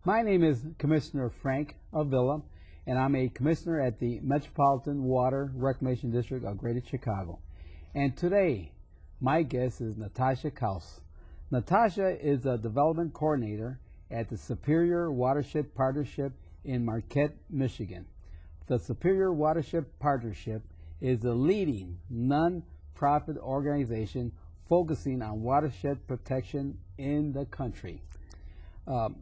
My name is Commissioner Frank Avila, and I'm a commissioner at the Metropolitan Water Reclamation District of Greater Chicago. And today, my guest is Natasha Koss. Natasha is a development coordinator at the Superior Watershed Partnership in Marquette, Michigan. The Superior Watershed Partnership is the leading non-profit organization focusing on watershed protection in the country.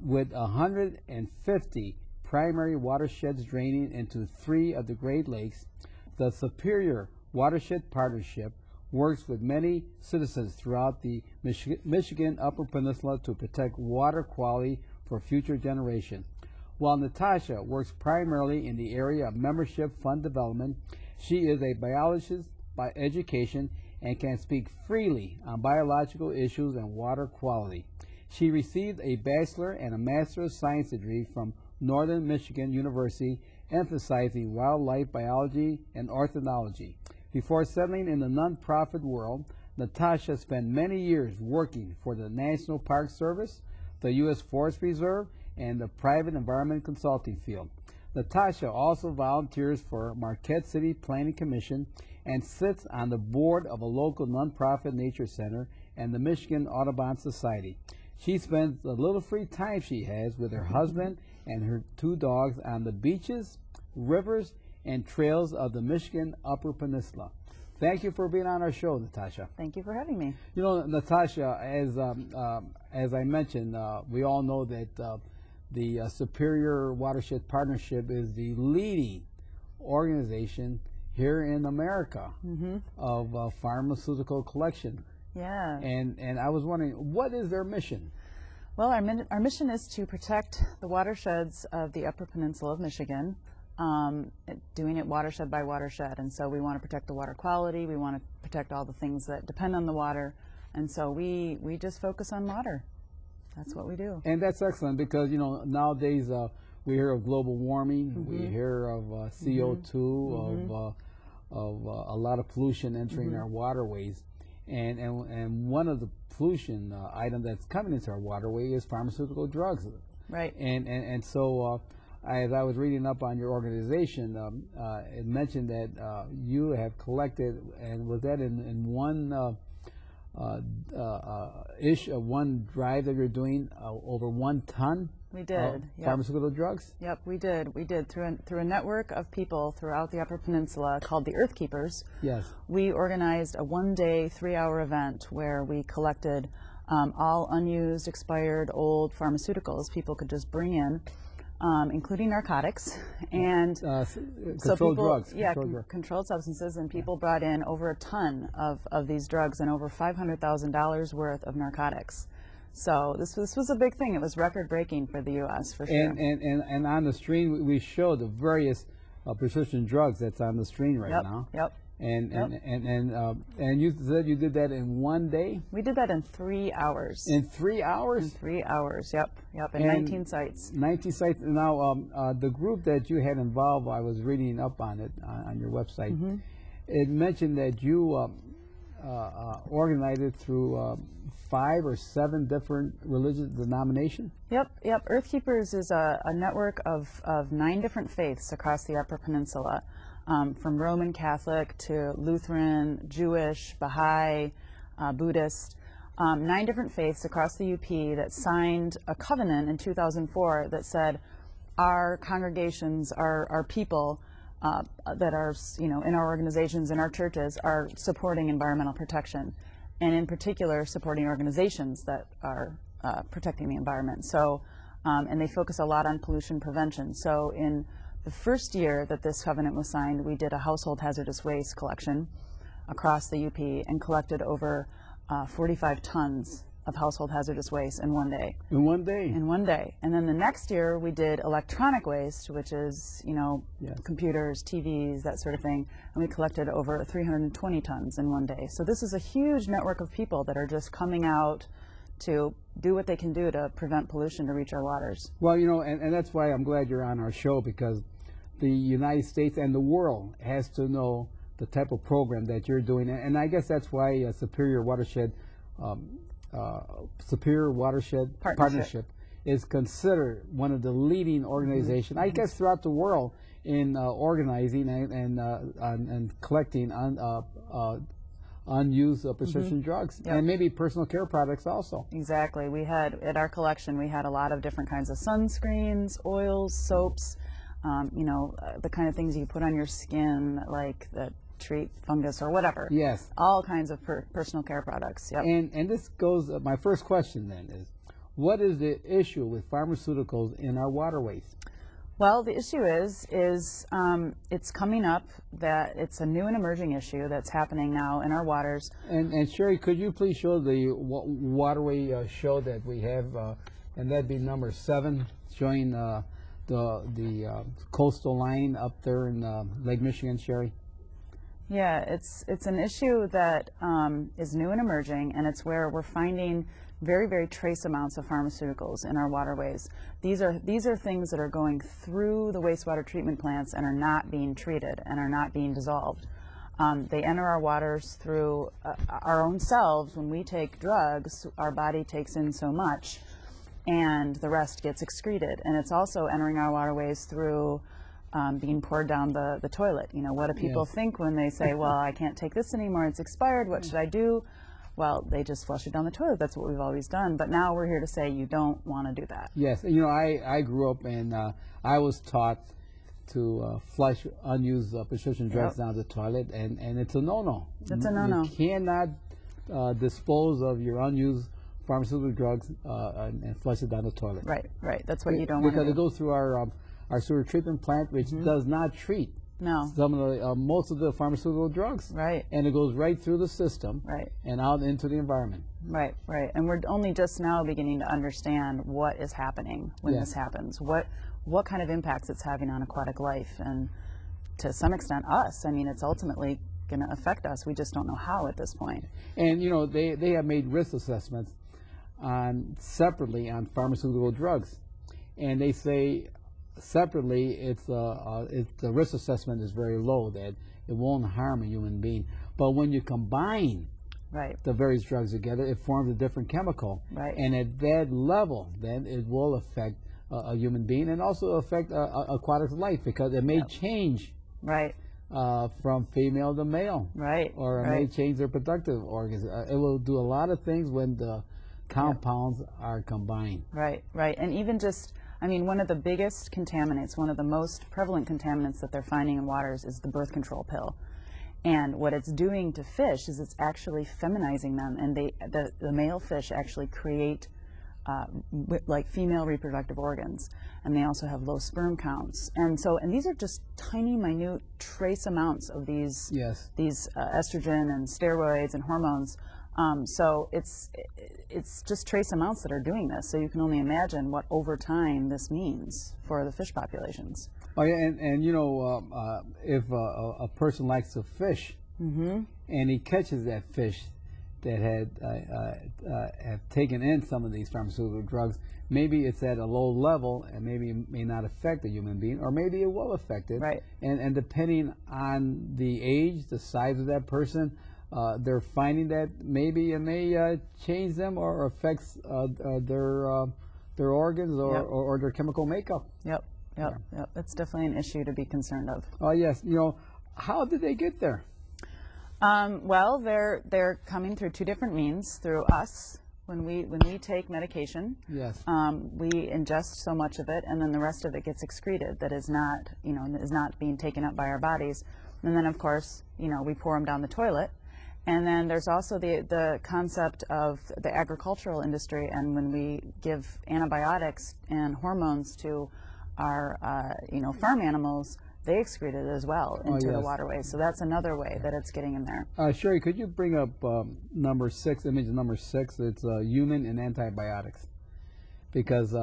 With 150 primary watersheds draining into 3 of the Great Lakes, the Superior Watershed Partnership works with many citizens throughout the Michigan Upper Peninsula to protect water quality for future generations. While Natasha works primarily in the area of membership fund development, she is a biologist by education and can speak freely on biological issues and water quality. She received a Bachelor and a Master of Science degree from Northern Michigan University, emphasizing wildlife biology and ornithology. Before settling in the nonprofit world, Natasha spent many years working for the National Park Service, the U.S. Forest Reserve, and the private environment consulting field. Natasha also volunteers for Marquette City Planning Commission and sits on the board of a local nonprofit nature center and the Michigan Audubon Society. She spends the little free time she has with her husband and her 2 dogs on the beaches, rivers, and trails of the Michigan Upper Peninsula. Thank you for being on our show, Natasha. Thank you for having me. You know, Natasha, as I mentioned, we all know that the Superior Watershed Partnership is the leading organization here in America of pharmaceutical collection. Yeah. And I was wondering, what is their mission? Well, our mission is to protect the watersheds of the Upper Peninsula of Michigan, doing it watershed by watershed. And so we want to protect the water quality. We want to protect all the things that depend on the water. And so we just focus on water. That's what we do. And that's excellent because, you know, nowadays we hear of global warming. We hear of CO2, of a lot of pollution entering our waterways. And one of the pollution items that's coming into our waterway is pharmaceutical drugs. Right. And so as I was reading up on your organization, it mentioned that you have collected, and was that in one one drive that you're doing, over 1 ton? We did. Pharmaceutical drugs? Yep, we did. We did through a network of people throughout the Upper Peninsula called the Earthkeepers. Yes. We organized a 1-day, 3-hour event where we collected all unused, expired, old pharmaceuticals people could just bring in, including narcotics and controlled drugs. Yeah, controlled substances, and people brought in over a ton of these drugs and over $500,000 worth of narcotics. So this was a big thing. It was record-breaking for the U.S. for sure. And on the screen we showed the various prescription drugs that's on the screen right now. Yep. And you said you did that in 1 day? We did that in 3 hours. In 3 hours? In 3 hours. Yep. And 19 sites. 19 sites. Now the group that you had involved, I was reading up on it on your website. It mentioned that you organized it through 5 or 7 different religious denominations? Yep. Earthkeepers is a network of 9 different faiths across the Upper Peninsula, from Roman Catholic to Lutheran, Jewish, Baha'i, Buddhist, 9 different faiths across the UP that signed a covenant in 2004 that said our congregations, our people that are, in our organizations, in our churches, are supporting environmental protection, and in particular supporting organizations that are protecting the environment. So, and they focus a lot on pollution prevention. So in the first year that this covenant was signed, we did a household hazardous waste collection across the UP and collected over 45 tons of household hazardous waste in 1 day. In 1 day? In 1 day. And then the next year we did electronic waste, which is, computers, TVs, that sort of thing. And we collected over 320 tons in 1 day. So this is a huge network of people that are just coming out to do what they can do to prevent pollution to reach our waters. Well, and that's why I'm glad you're on our show, because the United States and the world has to know the type of program that you're doing. And I guess that's why Superior Watershed Partnership is considered one of the leading organizations, I guess, throughout the world in organizing and collecting unused prescription drugs, Yep. and maybe personal care products also. Exactly. We had, at our collection, we had a lot of different kinds of sunscreens, oils, soaps, the kind of things you put on your skin, like that treat fungus or whatever. Yes. All kinds of personal care products. Yep. And this goes, my first question then is, what is the issue with pharmaceuticals in our waterways? Well, the issue is it's coming up that it's a new and emerging issue that's happening now in our waters. And Sherry, could you please show the waterway show that we have, and that'd be number 7, showing the coastal line up there in Lake Michigan, Sherry? Yeah, it's an issue that is new and emerging, and it's where we're finding very, very trace amounts of pharmaceuticals in our waterways. These are things that are going through the wastewater treatment plants and are not being treated and are not being dissolved. They enter our waters through our own selves. When we take drugs, our body takes in so much, and the rest gets excreted. And it's also entering our waterways through being poured down the toilet. What do people think when they say, well, I can't take this anymore, it's expired, what should I do? Well, they just flush it down the toilet. That's what we've always done. But now we're here to say you don't want to do that. Yes. I grew up and I was taught to flush unused prescription drugs down the toilet, and it's a no-no. It's a no-no. You cannot dispose of your unused pharmaceutical drugs and flush it down the toilet. Right. That's what you don't want to do. Because it goes through our sewer treatment plant, which does not treat some of the most of the pharmaceutical drugs. Right. And it goes right through the system. Right. And out into the environment. Right. And we're only just now beginning to understand what is happening when this happens. What kind of impacts it's having on aquatic life, and to some extent us. I mean, it's ultimately going to affect us. We just don't know how at this point. And they have made risk assessments separately on pharmaceutical drugs, and they say separately the risk assessment is very low, that it won't harm a human being. But when you combine the various drugs together, it forms a different chemical. Right. And at that level, then it will affect a human being, and also affect aquatic life, because it may change from female to male. Right. Or it may change their productive organs. It will do a lot of things when the compounds are combined. Right. And even just, one of the biggest contaminants, one of the most prevalent contaminants that they're finding in waters is the birth control pill. And what it's doing to fish is it's actually feminizing them, and the male fish actually create like female reproductive organs, and they also have low sperm counts. And these are just tiny, minute, trace amounts of these estrogen and steroids and hormones. So it's just trace amounts that are doing this. So you can only imagine what over time this means for the fish populations. Oh yeah, and if a person likes to fish, and he catches that fish that have taken in some of these pharmaceutical drugs, maybe it's at a low level and maybe it may not affect a human being, or maybe it will affect it. Right. And depending on the age, the size of that person, they're finding that maybe it may change them or affects their organs or their chemical makeup. Yep. It's definitely an issue to be concerned of. Oh yes. How did they get there? Well, they're coming through 2 different means. Through us, when we take medication, we ingest so much of it, and then the rest of it gets excreted. That is not being taken up by our bodies. And then, of course, we pour them down the toilet. And then there's also the concept of the agricultural industry, and when we give antibiotics and hormones to our farm animals, they excrete it as well into the waterways. So that's another way that it's getting in there. Sherry, could you bring up number 6, image number 6? It's human and antibiotics. Because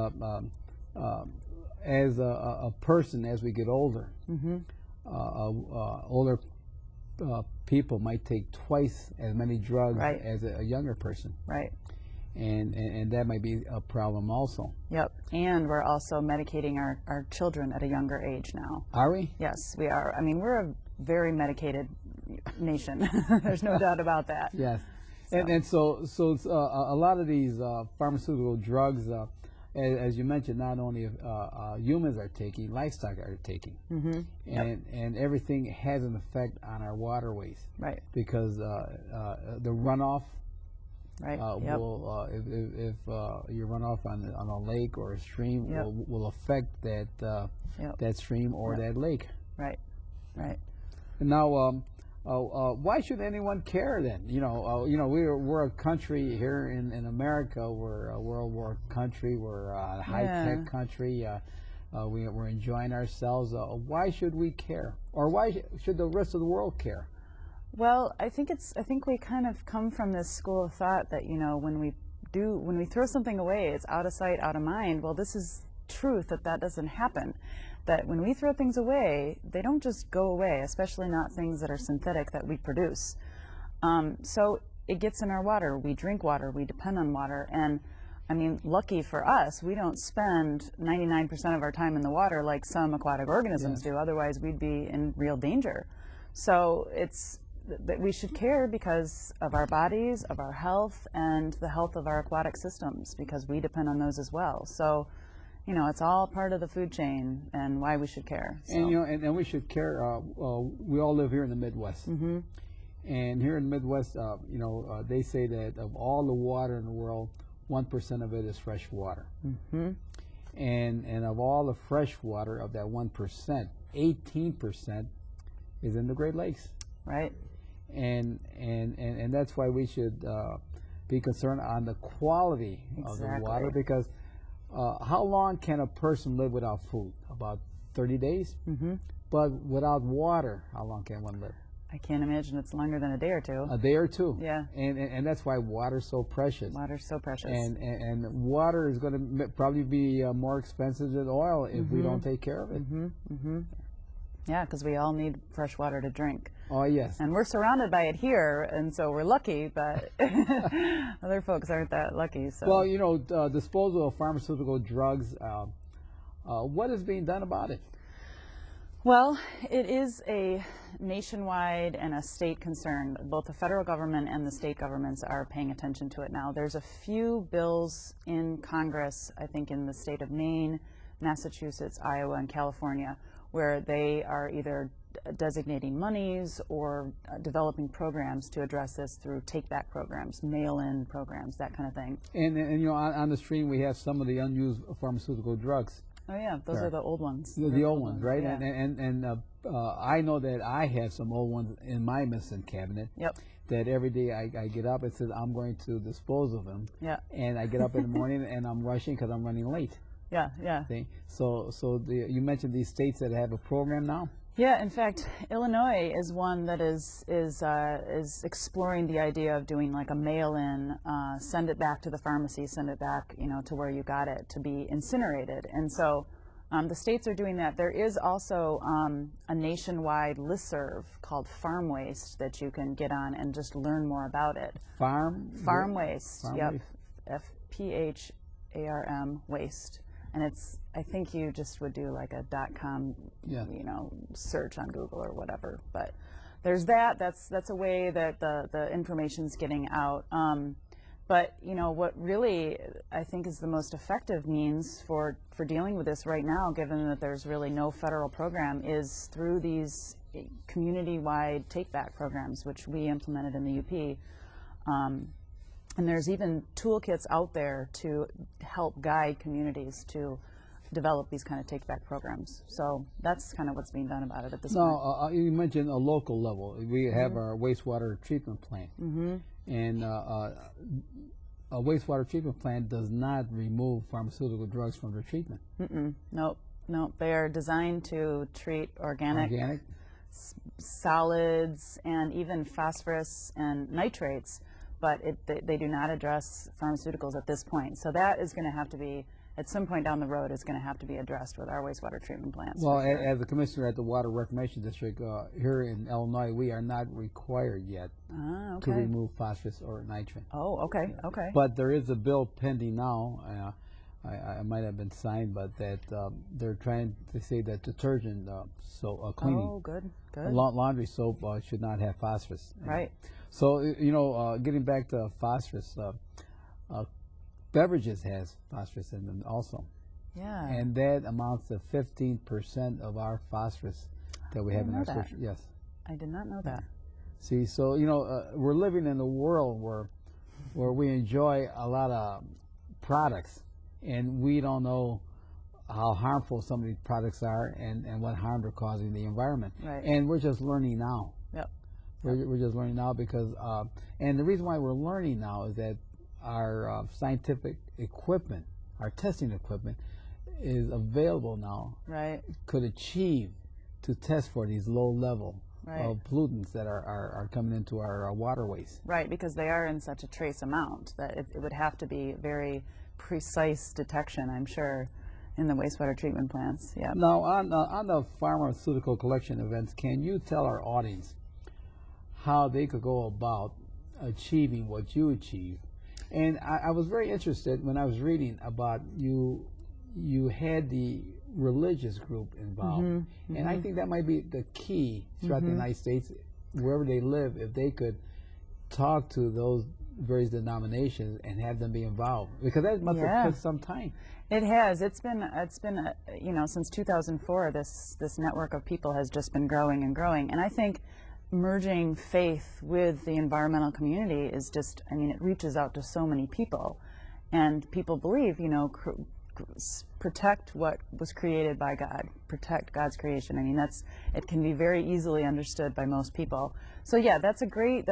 as a person, as we get older, older people might take twice as many drugs as a younger person. Right. And that might be a problem also. Yep. And we're also medicating our children at a younger age now. Are we? Yes, we are. We're a very medicated nation. There's no doubt about that. Yes. So. And so a lot of these pharmaceutical drugs as you mentioned, not only humans are taking, livestock are taking, and everything has an effect on our waterways. Right. Because the runoff. Right. If you run off on a lake or a stream, will affect that stream or that lake. Right. Right. And now, why should anyone care then? We're a country here in America. We're a World War country. We're a high-tech country. We're enjoying ourselves. Why should we care, or why should the rest of the world care? Well, I think we kind of come from this school of thought that when we throw something away, it's out of sight, out of mind. Well, this is truth that doesn't happen. That when we throw things away, they don't just go away, especially not things that are synthetic that we produce. So it gets in our water. We drink water. We depend on water. And I mean, lucky for us, we don't spend 99% of our time in the water like some aquatic organisms do. Otherwise, we'd be in real danger. So it's that we should care because of our bodies, of our health, and the health of our aquatic systems, because we depend on those as well. So, it's all part of the food chain and why we should care. So. And we should care. We all live here in the Midwest. And here in the Midwest, they say that of all the water in the world, 1% of it is fresh water. And of all the fresh water, of that 1%, 18% is in the Great Lakes. Right. And that's why we should be concerned on the quality of the water, because how long can a person live without food? About 30 days? But without water, how long can one live? I can't imagine it's longer than a day or two. A day or two. Yeah. And that's why water's so precious. Water's so precious. And water is going to probably be more expensive than oil if we don't take care of it. Yeah, because we all need fresh water to drink. Oh, yes. And we're surrounded by it here, and so we're lucky, but other folks aren't that lucky. So. Well, disposal of pharmaceutical drugs, what is being done about it? Well, it is a nationwide and a state concern. Both the federal government and the state governments are paying attention to it now. There's a few bills in Congress, I think in the state of Maine, Massachusetts, Iowa, and California, where they are either designating monies or developing programs to address this through take-back programs, mail-in programs, that kind of thing. And on the stream we have some of the unused pharmaceutical drugs. Oh yeah, those are the old ones. The old ones, right? Yeah. And I know that I have some old ones in my medicine cabinet. Yep. That every day I get up and says I'm going to dispose of them. Yeah. And I get up in the morning and I'm rushing because I'm running late. Yeah, yeah. So you mentioned these states that have a program now. Yeah, in fact, Illinois is one that is exploring the idea of doing like a mail-in, send it back to the pharmacy, send it back, to where you got it to be incinerated. And so the states are doing that. There is also a nationwide listserv called Farm Waste that you can get on and just learn more about it. Farm Waste. Farm Yep. Waste. FPHARM Waste. And I think you just would do like a .com, search on Google or whatever. But there's that. That's a way that the information's getting out. But what really I think is the most effective means for dealing with this right now, given that there's really no federal program, is through these community-wide take-back programs, which we implemented in the UP. And there's even toolkits out there to help guide communities to develop these kind of take-back programs. So that's kind of what's being done about it at this point. Now, you mentioned a local level. We have our wastewater treatment plant. And a wastewater treatment plant does not remove pharmaceutical drugs from the treatment. Nope. They are designed to treat organic solids and even phosphorus and nitrates, but they do not address pharmaceuticals at this point. So that is going to have to be, at some point down the road, is going to have to be addressed with our wastewater treatment plants. Well, as a commissioner at the Water Reclamation District here in Illinois, we are not required yet to remove phosphorus or nitrate. Oh, okay, okay. But there is a bill pending now. I might have been signed, but that they're trying to say that detergent, cleaning, oh, good. Laundry soap should not have phosphorus. Right. So, getting back to phosphorus, beverages has phosphorus in them also. Yeah. And that amounts to 15% of our phosphorus that we have in our system. Yes. I did not know that. See, so, you know, we're living in a world where we enjoy a lot of products, and we don't know how harmful some of these products are and what harm they're causing the environment. Right. And we're just learning now. Yep. We're just learning now because, and the reason why we're learning now is that our scientific equipment, our testing equipment, is available now. Right. Could achieve to test for these low level Right. of pollutants that are coming into our waterways. Right, because they are in such a trace amount that it would have to be very precise detection, I'm sure, in the wastewater treatment plants. Yeah. Now, on the pharmaceutical collection events, can you tell our audience how they could go about achieving what you achieve? And I was very interested when I was reading about you had the religious group involved. And I think that might be the key throughout the United States, wherever they live, if they could talk to those various denominations and have them be involved, because that must have took some time. It has. It's been you know, since 2004, this network of people has just been growing and growing. And I think merging faith with the environmental community is just, I mean, it reaches out to so many people, and people believe, you know, protect what was created by God, protect God's creation. I mean, it can be very easily understood by most people. So yeah, that's a great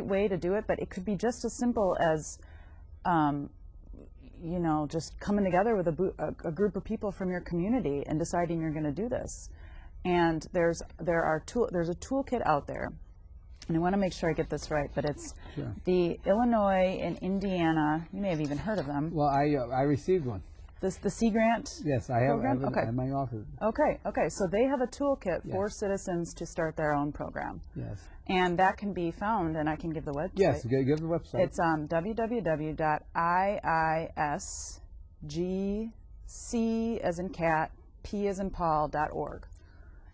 way to do it, but it could be just as simple as you know, just coming together with a group of people from your community and deciding you're going to do this. And there's a toolkit out there, and I want to make sure I get this right, but it's the Illinois and Indiana, you may have even heard of them. Well, I received one. The Sea Grant Yes, I have program? it in my office. Okay, so they have a toolkit for citizens to start their own program. Yes. And that can be found, and I can give the website. Yes, give the website. It's www.iisgc as in cat, p as in paul.org.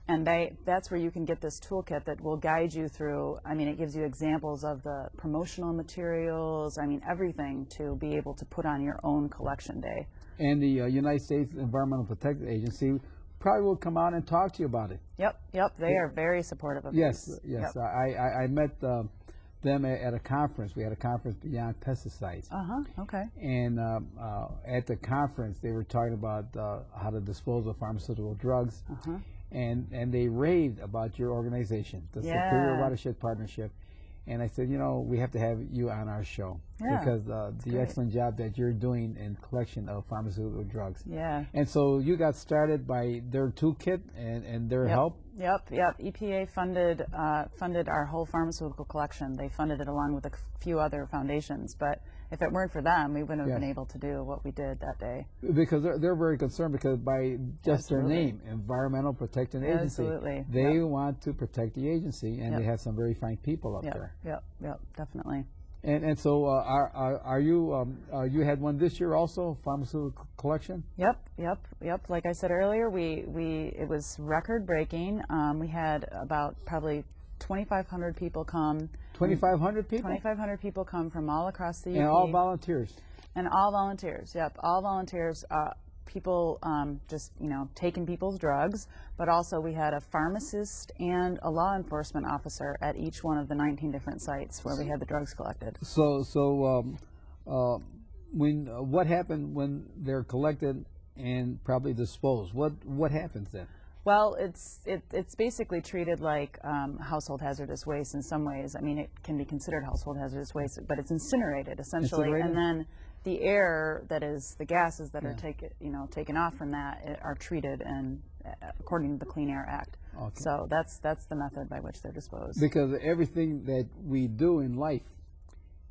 And that's where you can get this toolkit that will guide you through. I mean, it gives you examples of the promotional materials, I mean, everything to be able to put on your own collection day. And the United States Environmental Protection Agency probably will come out and talk to you about it. Yep, they are very supportive of this. this. Yes. I met them at a conference. We had a conference Beyond Pesticides. Okay. And at the conference, they were talking about how to dispose of pharmaceutical drugs. And they raved about your organization, the Superior Watershed Partnership. And I said, you know, we have to have you on our show because the excellent job that you're doing in collection of pharmaceutical drugs. Yeah. And so you got started by their toolkit and their help. Yep. EPA funded our whole pharmaceutical collection. They funded it along with a few other foundations, but if it weren't for them, we wouldn't have been able to do what we did that day. Because they're very concerned, because by just their name, Environmental Protection Agency, they want to protect the agency, and they have some very fine people up there. Yep, definitely. And so are you you had one this year also, pharmaceutical collection? Yep. Like I said earlier, it was record breaking. We had about probably 2,500 people come. 2,500 people? 2,500 people come from all across the UP. And all volunteers? And all volunteers, yep. All volunteers, people just, you know, taking people's drugs, but also we had a pharmacist and a law enforcement officer at each one of the 19 different sites where we had the drugs collected. So what happened when they're collected and probably disposed? What happens then? Well, it's basically treated like household hazardous waste in some ways. I mean, it can be considered household hazardous waste, but it's incinerated essentially, and then the air, that is the gases that are taken off from that, are treated and according to the Clean Air Act. Okay. So that's the method by which they're disposed. Because everything that we do in life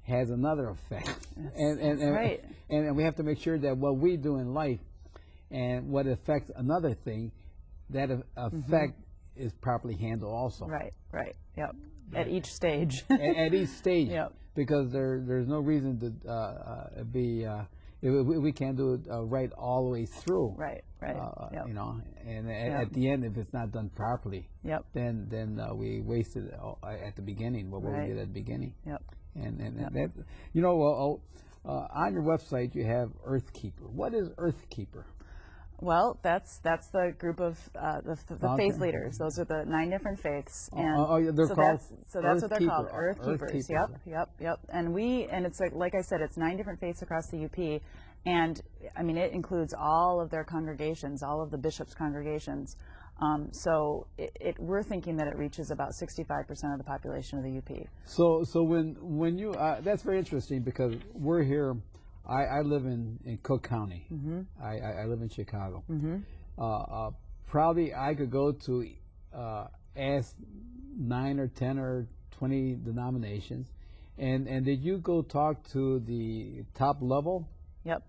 has another effect, and we have to make sure that what we do in life and what affects another thing, that effect is properly handled also. Right, yep. At each stage. at each stage. Yep. Because there's no reason to we can't do it right all the way through. Right. Yep. You know, and at the end, if it's not done properly, then we wasted at the beginning what we did at the beginning. Yep. And that, you know, on your website you have Earthkeeper. What is Earthkeeper? Well, that's the group of the faith leaders. Those are the 9 different faiths, and they're called. That's what they're called, Earthkeepers. Earthkeepers. Yep. And it's like I said, it's 9 different faiths across the UP, and I mean it includes all of their congregations, all of the bishops' congregations. So we're thinking that it reaches about 65% of the population of the UP. So when you that's very interesting because we're here. I live in Cook County. Mm-hmm. I live in Chicago. Mm-hmm. Probably I could go to ask 9 or 10 or 20 denominations, and did you go talk to the top level? Yep.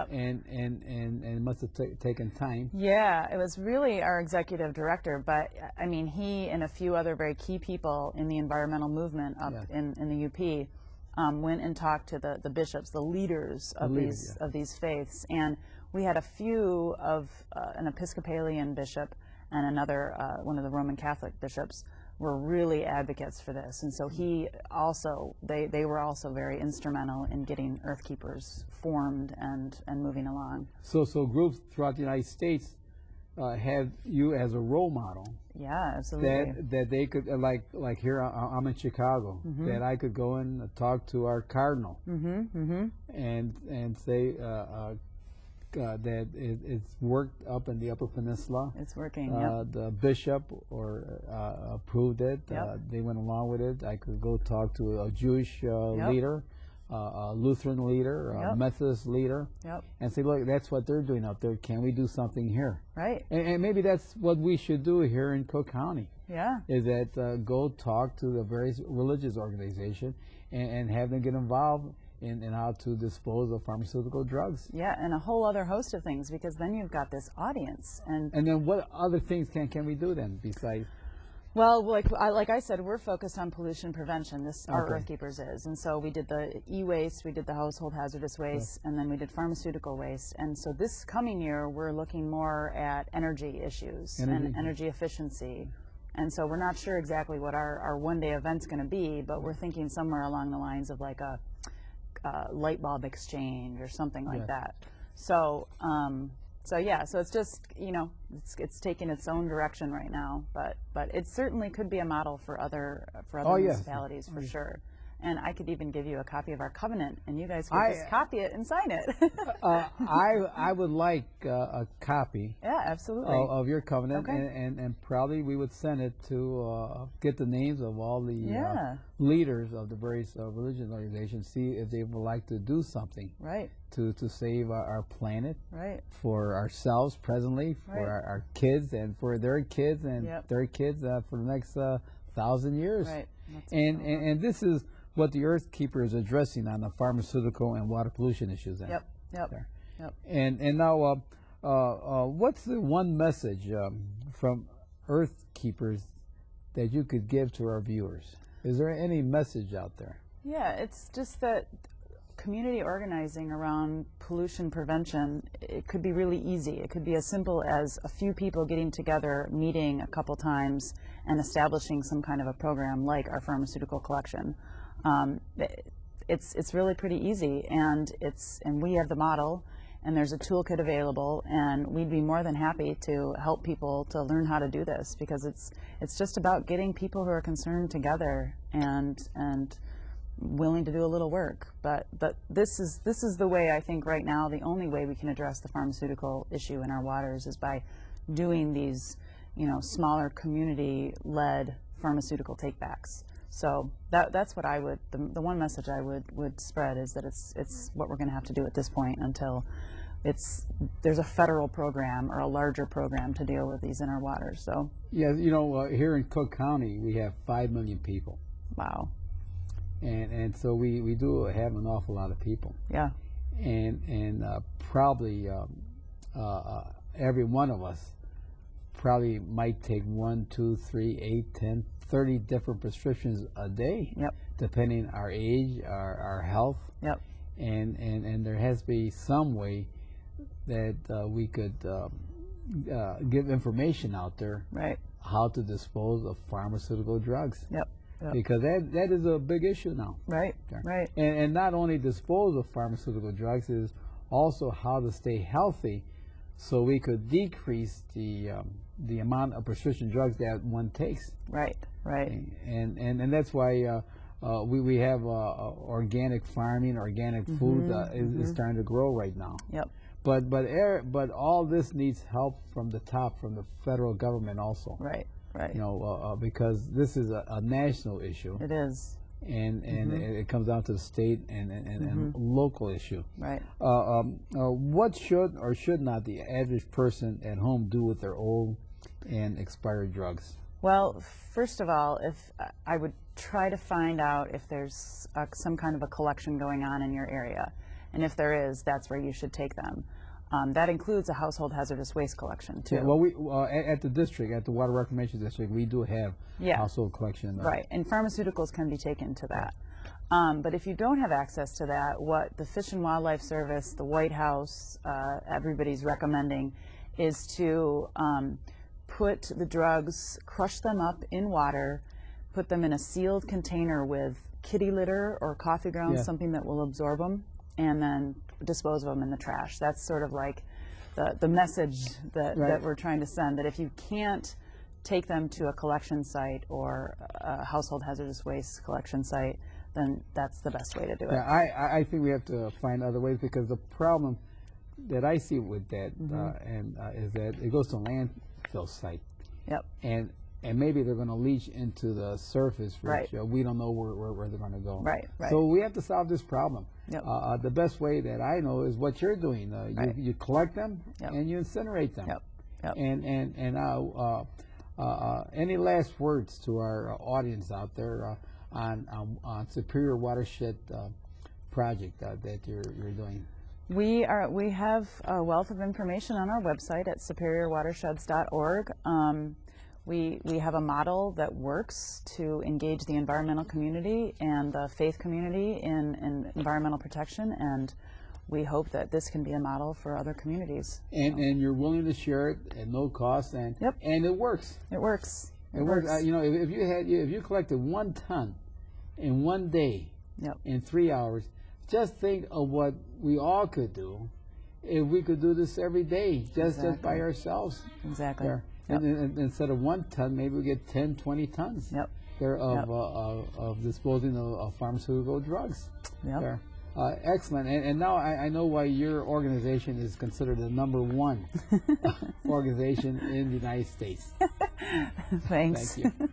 And it must have taken time. Yeah, it was really our executive director, but I mean he and a few other very key people in the environmental movement up in the UP. Went and talked to the bishops, the leaders of these faiths, and we had a few of an Episcopalian bishop and another one of the Roman Catholic bishops were really advocates for this, and so they were also very instrumental in getting Earthkeepers formed and moving along. So groups throughout the United States have you as a role model. Yeah, absolutely. That they could like here I'm in Chicago. Mm-hmm. That I could go and talk to our cardinal. Mm-hmm. And say that it's worked up in the Upper Peninsula. It's working. The bishop approved it. Yep. They went along with it. I could go talk to a Jewish leader. A Lutheran leader, a Methodist leader, and say, look, that's what they're doing out there. Can we do something here? Right. And maybe that's what we should do here in Cook County. Yeah. Is that go talk to the various religious organizations and have them get involved in how to dispose of pharmaceutical drugs. Yeah, and a whole other host of things, because then you've got this audience. And then what other things can we do then besides? Well, like I said, we're focused on pollution prevention. Our Earthkeepers is, and so we did the e-waste, we did the household hazardous waste, and then we did pharmaceutical waste. And so this coming year, we're looking more at energy issues and energy efficiency. And so we're not sure exactly what our one-day event's going to be, but we're thinking somewhere along the lines of like a light bulb exchange or something like that. So. So it's just, it's taking its own direction right now, but it certainly could be a model for other municipalities for sure. And I could even give you a copy of our covenant, and you guys could just copy it and sign it. I would like a copy. Yeah, absolutely. Of your covenant, and probably we would send it to get the names of all the leaders of the various religious organizations, see if they would like to do something. Right. To save our planet. Right. For ourselves presently, for our kids, and for their kids, and their kids for the next 1,000 years. Right. And this is what the Earthkeeper is addressing on the pharmaceutical and water pollution issues. Yep. And now, what's the one message from Earthkeepers that you could give to our viewers? Is there any message out there? Yeah, it's just that community organizing around pollution prevention, it could be really easy. It could be as simple as a few people getting together, meeting a couple times, and establishing some kind of a program like our pharmaceutical collection. It's really pretty easy, and we have the model, and there's a toolkit available, and we'd be more than happy to help people to learn how to do this, because it's just about getting people who are concerned together and willing to do a little work. But this is the way, I think right now, the only way we can address the pharmaceutical issue in our waters is by doing these smaller community-led pharmaceutical takebacks. So that's what I would, the one message I would spread is that it's what we're going to have to do at this point until there's a federal program or a larger program to deal with these in our waters. So here in Cook County we have 5 million people. Wow. And so we do have an awful lot of people. Yeah. And probably every one of us probably might take 1, 2, 3, 8, 10, 30 different prescriptions a day. Yep. Depending our age, our health. Yep. And there has to be some way that we could give information out there. Right. How to dispose of pharmaceutical drugs. Yep. because that is a big issue now. Right, right. And not only dispose of pharmaceutical drugs, is also how to stay healthy, so we could decrease the amount of prescription drugs that one takes. Right, right. And that's why we have organic farming, organic food is starting to grow right now. Yep. But all this needs help from the top, from the federal government also. Right, right. You know, because this is a national issue. It is. And it comes down to the state and local issue. Right. What should or should not the average person at home do with their old and expired drugs? Well, first of all, if I would try to find out if there's some kind of a collection going on in your area, and if there is, that's where you should take them. That includes a household hazardous waste collection too. Yeah, well, we at the district, at the Water Reclamation District, we do have household collection. Right, and pharmaceuticals can be taken to that. But if you don't have access to that, what the Fish and Wildlife Service, the White House, everybody's recommending is to put the drugs, crush them up in water, put them in a sealed container with kitty litter or coffee grounds, something that will absorb them, and then dispose of them in the trash. That's sort of like the message that we're trying to send, that if you can't take them to a collection site or a household hazardous waste collection site, then that's the best way to do it. Yeah, I think we have to find other ways, because the problem that I see with that is that it goes to a landfill site. Yep. And maybe they're going to leach into the surface, which we don't know where they're going to go. Right, right. So we have to solve this problem. Yep. The best way that I know is what you're doing. You collect them and you incinerate them. Yep. Yep. And any last words to our audience out there on Superior Watershed project that you're doing? We have a wealth of information on our website at superiorwatersheds.org. We have a model that works to engage the environmental community and the faith community in environmental protection, and we hope that this can be a model for other communities. And you're willing to share it at no cost, and and it works. It works. It works. You know, if you collected 1 ton in 1 day, in 3 hours, just think of what we all could do if we could do this every day, just by ourselves. Exactly. And instead of 1 ton, maybe we get 10, 20 tons of disposing of pharmaceutical drugs. Excellent. And now I know why your organization is considered the #1 organization in the United States. Thanks. Thank you.